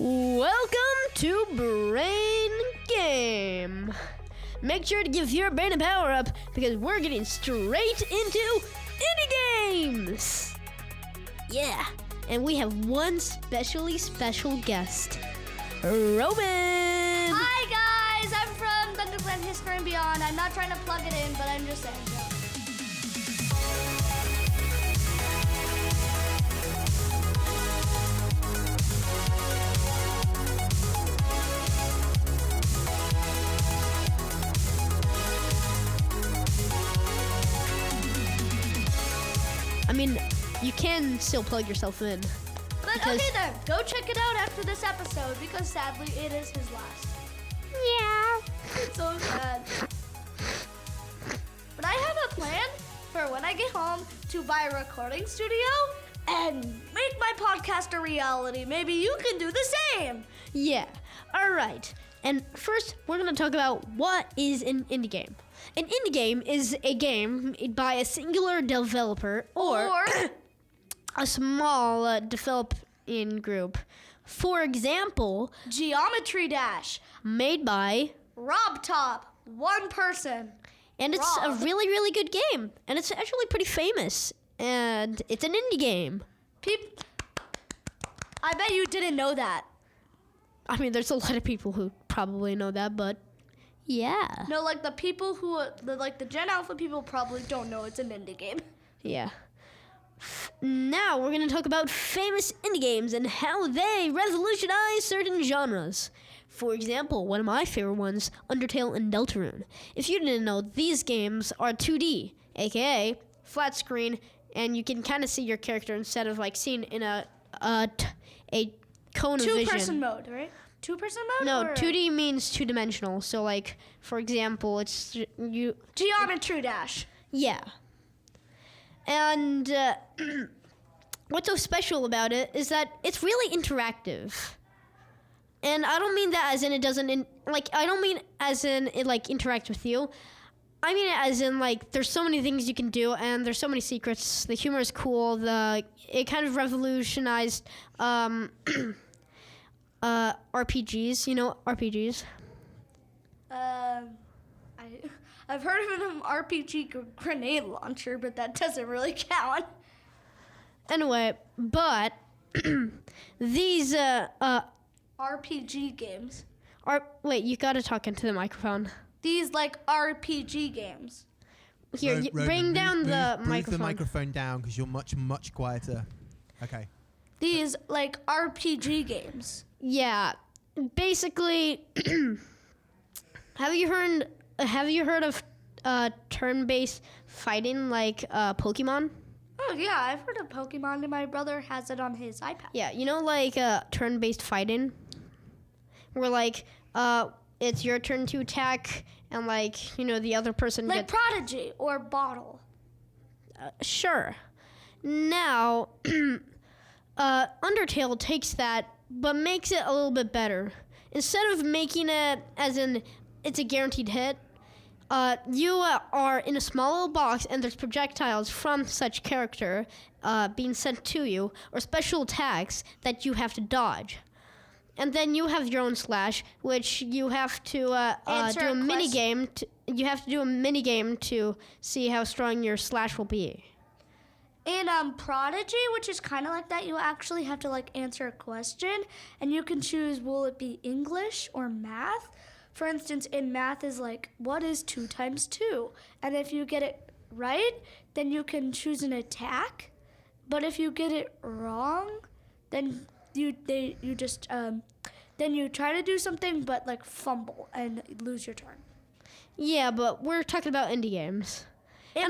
Welcome to Brain Game. Make sure to give your brain a power up because we're getting straight into indie games. Yeah, and we have one special guest, Robin. Hi guys, I'm from Thunder Clan History and Beyond. I'm not trying to plug it in, but I'm just saying so. I mean, you can still plug yourself in. But okay then, go check it out after this episode because sadly it is his last. Yeah. It's so sad. But I have a plan for when I get home to buy a recording studio and make my podcast a reality. Maybe you can do the same. Yeah. All right. And first, we're going to talk about what is an indie game. An indie game is a game made by a singular developer or a small developing group. For example, Geometry Dash, made by Rob Top, one person. And it's Rob. a really, really good game. And it's actually pretty famous. And it's an indie game. I bet you didn't know that. I mean, there's a lot of people who probably know that, but yeah. No, like the people who, the Gen Alpha people probably don't know it's an indie game. Yeah. Now we're going to talk about famous indie games and how they revolutionize certain genres. For example, one of my favorite ones, Undertale and Deltarune. If you didn't know, these games are 2D, aka flat screen, and you can kind of see your character instead of like seeing in a cone of vision. Two-person mode, right? Two-person mode? No, or 2D means two-dimensional. So like, for example, it's you. Geometry Dash. Yeah. And what's so special about it is that it's really interactive. And I don't mean that as in it doesn't, I don't mean as in it, like, interacts with you. I mean it as in, like, there's so many things you can do, and there's so many secrets. The humor is cool. It kind of revolutionized RPGs. You know RPGs? I've heard of an RPG grenade launcher, but that doesn't really count. Anyway, but these RPG games. wait, you gotta talk into the microphone. These RPG games. Here, Rogan, bring down the move microphone. the microphone down because you're much quieter. Okay. These RPG games. Yeah, basically, have you heard of turn-based fighting like Pokemon? Oh yeah, I've heard of Pokemon, and my brother has it on his iPad. Yeah, you know, like turn-based fighting, where like it's your turn to attack, and like the other person Like gets Prodigy or Bottle. sure. Now, Undertale takes that, but makes it a little bit better. Instead of making it as in it's a guaranteed hit, you are in a small little box, and there's projectiles from such character being sent to you, or special attacks that you have to dodge. And then you have your own slash, which you have to do a mini game. You have to do a mini game to see how strong your slash will be. In Prodigy, which is kind of like that, you actually have to answer a question, and you can choose will it be English or math. For instance, in math is what is 2 times 2? And if you get it right, then you can choose an attack. But if you get it wrong, then you try to do something but fumble and lose your turn. Yeah, but we're talking about indie games. It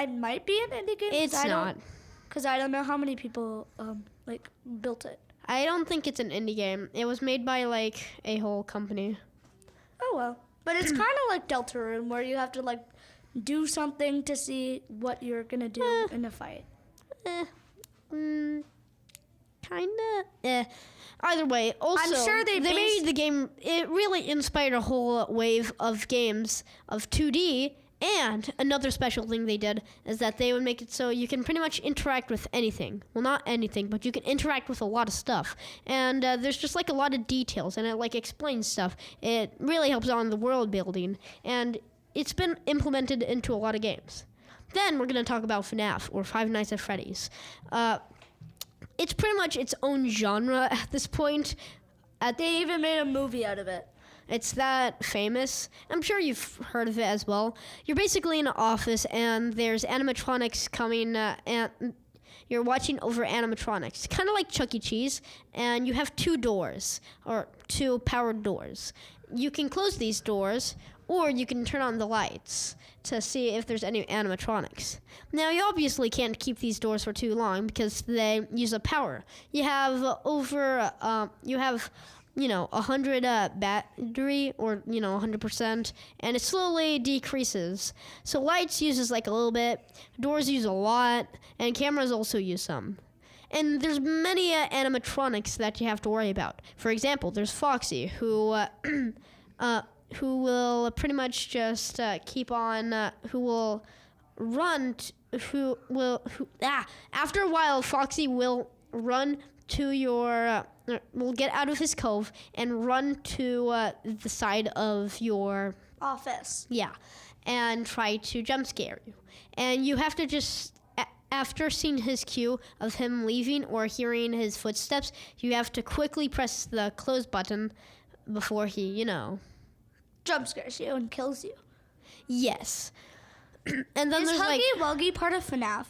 might be an indie game. It's not. Because I don't know how many people built it. I don't think it's an indie game. It was made by a whole company. Oh well. But it's kind of like Deltarune, where you have to do something to see what you're gonna do in a fight. Kinda. Either way, also I'm sure they made the game. It really inspired a whole wave of games of 2D And another special thing they did is that they would make it so you can pretty much interact with anything. Well, not anything, but you can interact with a lot of stuff. And there's just like a lot of details, and it like explains stuff. It really helps on the world building, and it's been implemented into a lot of games. Then we're going to talk about FNAF, or Five Nights at Freddy's. It's pretty much its own genre at this point. They even made a movie out of it. It's that famous. I'm sure you've heard of it as well. You're basically in an office, and there's animatronics coming, and you're watching over animatronics, kind of like Chuck E. Cheese, and you have two doors, or two powered doors. You can close these doors, or you can turn on the lights to see if there's any animatronics. Now, you obviously can't keep these doors for too long because they use up power. You have 100 battery, or 100%, and it slowly decreases. So lights uses like a little bit, doors use a lot, and cameras also use some. And there's many animatronics that you have to worry about. For example, there's Foxy, who will pretty much just keep on, who will run, after a while, Foxy will run to your, will get out of his cove and run to the side of your office. Yeah, and try to jump scare you. And you have to just, after seeing his cue of him leaving or hearing his footsteps, you have to quickly press the close button before he, jump scares you and kills you. Yes. And then Is there's Huggy Wuggy part of FNAF?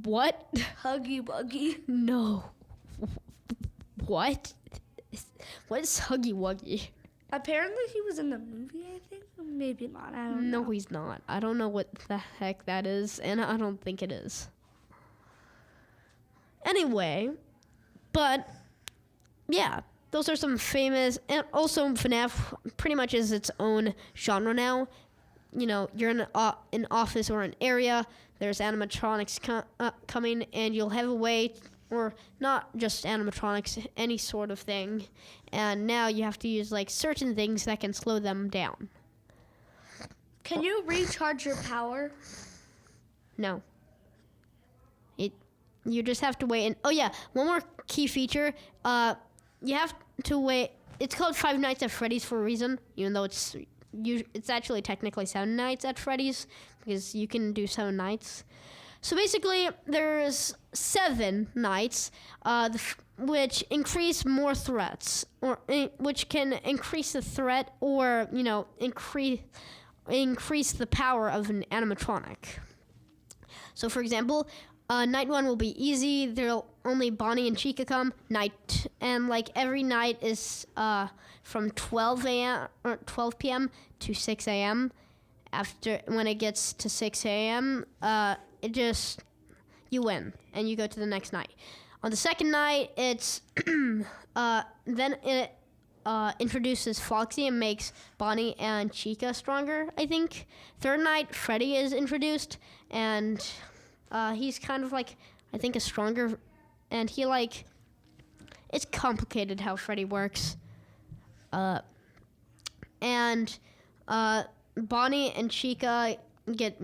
What? Huggy Wuggy. No. What? What is Huggy Wuggy? Apparently he was in the movie, I think. Maybe not. I don't know. No, he's not. I don't know what the heck that is, and I don't think it is. Anyway, but yeah, those are some famous, and also FNAF pretty much is its own genre now. You're in an office or an area, there's animatronics coming, and you'll have a way, or not just animatronics, any sort of thing, and now you have to use like certain things that can slow them down. Can you recharge your power? No. You just have to wait. And oh yeah, one more key feature. You have to wait. It's called Five Nights at Freddy's for a reason, even though it's actually technically 7 nights at Freddy's, because you can do 7 nights. So basically, there's 7 nights, which increase more threats, or which can increase the threat, or increase the power of an animatronic. So, for example, night 1 will be easy. There'll only Bonnie and Chica come. And like every night is from 12 p.m. to 6 a.m. After, when it gets to 6 a.m., you win and you go to the next night. On the second night, it's then it introduces Foxy and makes Bonnie and Chica stronger, I think. Third night, Freddy is introduced, and he's kind of like, I think, a stronger, and he like, it's complicated how Freddy works. And Bonnie and Chica get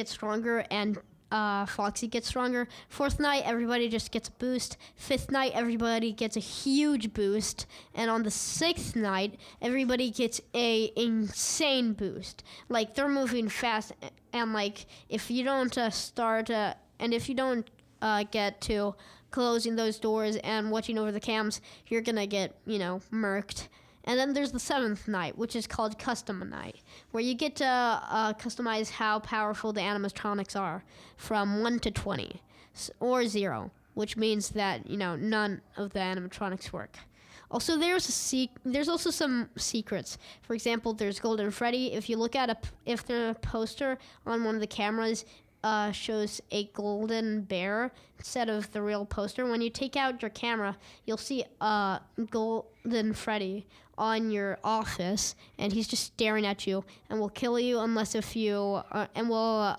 stronger, and Foxy gets stronger. Fourth night, everybody just gets a boost. Fifth night, everybody gets a huge boost. And on the sixth night, everybody gets a insane boost. Like, they're moving fast, and like, if you don't if you don't get to closing those doors and watching over the cams, you're gonna get, murked. And then there's the 7th night, which is called Custom Night, where you get to customize how powerful the animatronics are from 1 to 20, or 0, which means that, none of the animatronics work. Also, there's also some secrets. For example, there's Golden Freddy. If you look at if the poster on one of the cameras shows a golden bear instead of the real poster, when you take out your camera, you'll see Golden Freddy on your office, and he's just staring at you and will kill you unless if you and will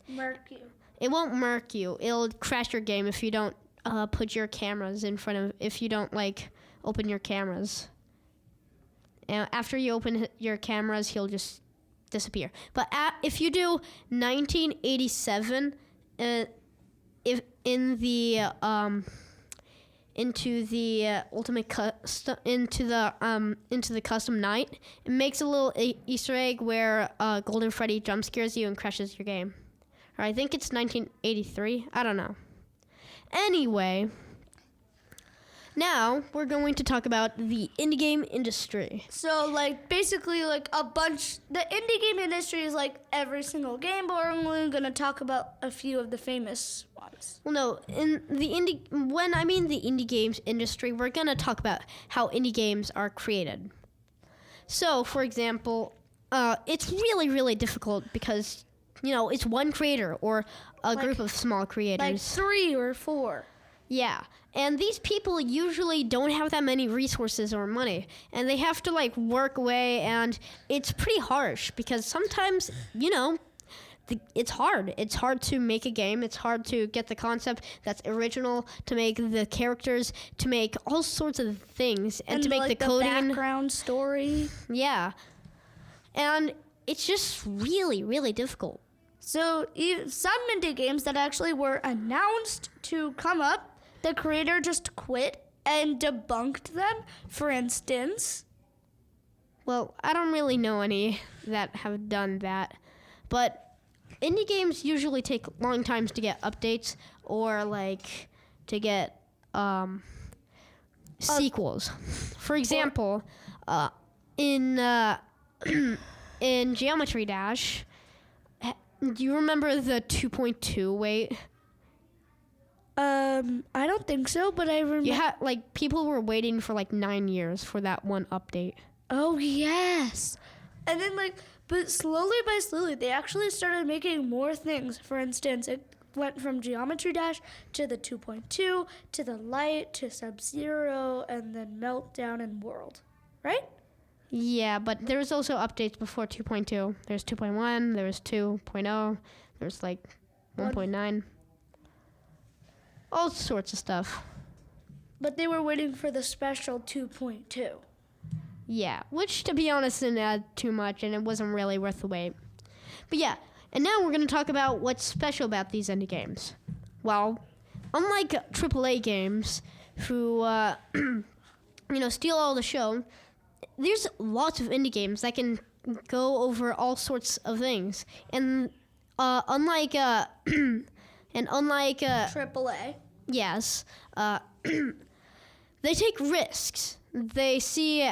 murk you. It won't murk you. It'll crash your game if you don't put your cameras in front of, if you don't like open your cameras. And after you open your cameras, he'll just disappear. But if you do 1987, if in the into the ultimate into the custom night, it makes a little Easter egg where Golden Freddy jump scares you and crashes your game. Or I think it's 1983. I don't know. Anyway, now we're going to talk about the indie game industry. So, like, basically, like, the indie game industry is like every single game, but we're only going to talk about a few of the famous ones. Well, no, when I mean the indie games industry, we're going to talk about how indie games are created. So, for example, it's really, really difficult because, it's one creator or a group of small creators. Like 3 or 4. Yeah, and these people usually don't have that many resources or money, and they have to work away, and it's pretty harsh because sometimes, it's hard. It's hard to make a game. It's hard to get the concept that's original, to make the characters, to make all sorts of things, and to make the coding. The background story. Yeah, and it's just really, really difficult. So some indie games that actually were announced to come up, the creator just quit and debunked them. For instance, well, I don't really know any that have done that, but indie games usually take long times to get updates or to get sequels. For example, in Geometry Dash, do you remember the 2.2 wait? I don't think so, but I remember. You had people were waiting for 9 years for that one update. Oh yes, and then but slowly by slowly, they actually started making more things. For instance, it went from Geometry Dash to the 2.2 to the Light to Sub-Zero, and then Meltdown and World, right? Yeah, but there was also updates before 2.2. There's 2.1, there was 2.0, there's 1.9. All sorts of stuff. But they were waiting for the special 2.2. Yeah, which to be honest didn't add too much and it wasn't really worth the wait. But yeah, and now we're going to talk about what's special about these indie games. Well, unlike AAA games who, steal all the show, there's lots of indie games that can go over all sorts of things. And unlike AAA. Yes, they take risks. They see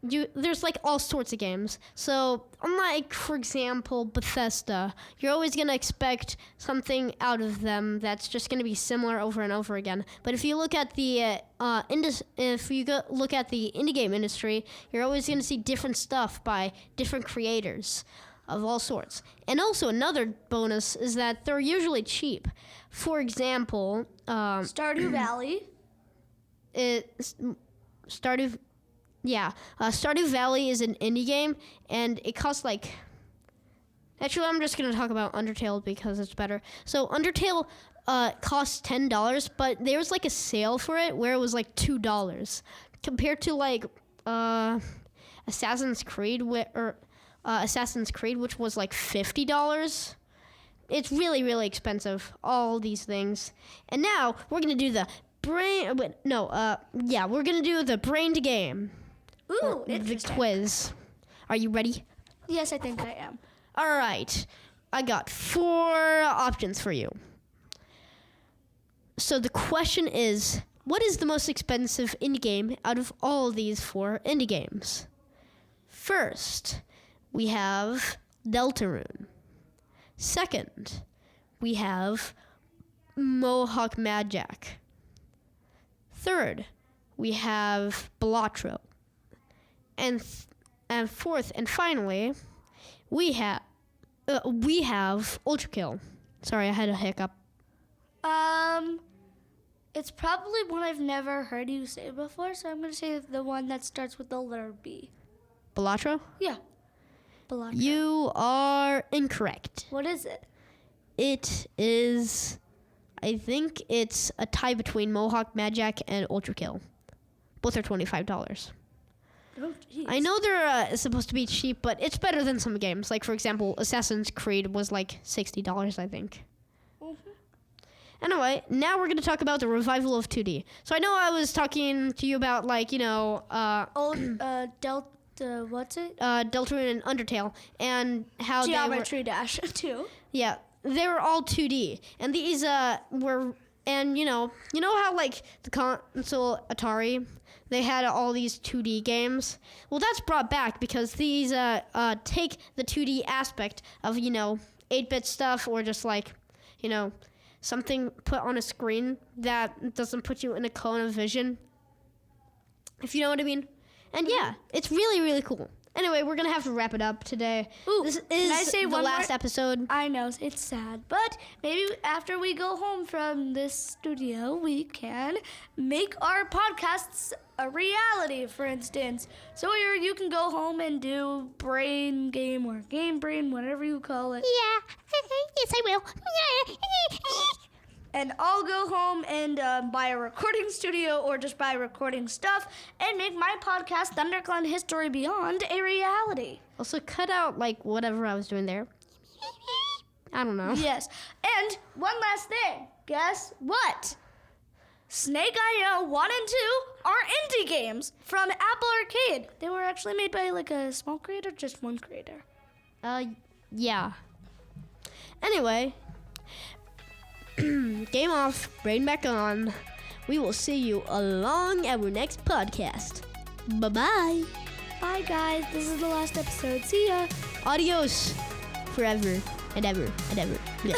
there's all sorts of games. So unlike, for example, Bethesda, you're always going to expect something out of them that's just going to be similar over and over again. But if you look at the look at the indie game industry, you're always going to see different stuff by different creators of all sorts. And also another bonus is that they're usually cheap. For example, Stardew Valley. Stardew Valley is an indie game, and it costs actually, I'm just going to talk about Undertale because it's better. So Undertale costs $10, but there was a sale for it where it was $2 compared to Assassin's Creed which was $50. It's really, really expensive, all these things. And now we're going to do the we're going to do the brained game. Ooh, the interesting. quiz. Are you ready? Yes, I think I am. All right. I got 4 options for you. So the question is, what is the most expensive indie game out of all these 4 indie games? First, we have Deltarune. Second, we have Mohawk Mad Jack. Third, we have Balatro. And fourth and finally, we have Ultra Kill. Sorry, I had a hiccup. It's probably one I've never heard you say before, so I'm going to say the one that starts with the letter B. Balatro? Yeah. Balatro. You are incorrect. What is it? It is, I think it's a tie between Mohawk Mad Jack and Ultra Kill. Both are $25. Oh, jeez. I know they're supposed to be cheap, but it's better than some games. Like, for example, Assassin's Creed was like $60, I think. Anyway, now we're going to talk about the revival of 2D. So I know I was talking to you about, like, Delta, what's it? Deltarune and Undertale, and how Geometry Dash 2. Yeah, they were all 2D, and these were, and you know how like the console Atari, they had all these 2D games. Well, that's brought back because these take the 2D aspect of 8-bit stuff, or just like something put on a screen that doesn't put you in a cone of vision, if you know what I mean. And yeah, it's really, really cool. Anyway, we're going to have to wrap it up today. Ooh, this can I is say the one last more? episode. I know, it's sad. But maybe after we go home from this studio, we can make our podcasts a reality, for instance. So you can go home and do Brain Game or Game Brain, whatever you call it. Yeah, yes, I will. And I'll go home and buy a recording studio or just buy recording stuff and make my podcast, ThunderClan History Beyond, a reality. Also, cut out, like, whatever I was doing there. I don't know. Yes. And one last thing. Guess what? Snake IO 1 and 2 are indie games from Apple Arcade. They were actually made by, like, a small creator, just one creator. Yeah. Anyway, game off, brain back on. We will see you along our next podcast. Bye-bye. Bye, guys. This is the last episode. See ya. Adios forever and ever and ever. Yeah.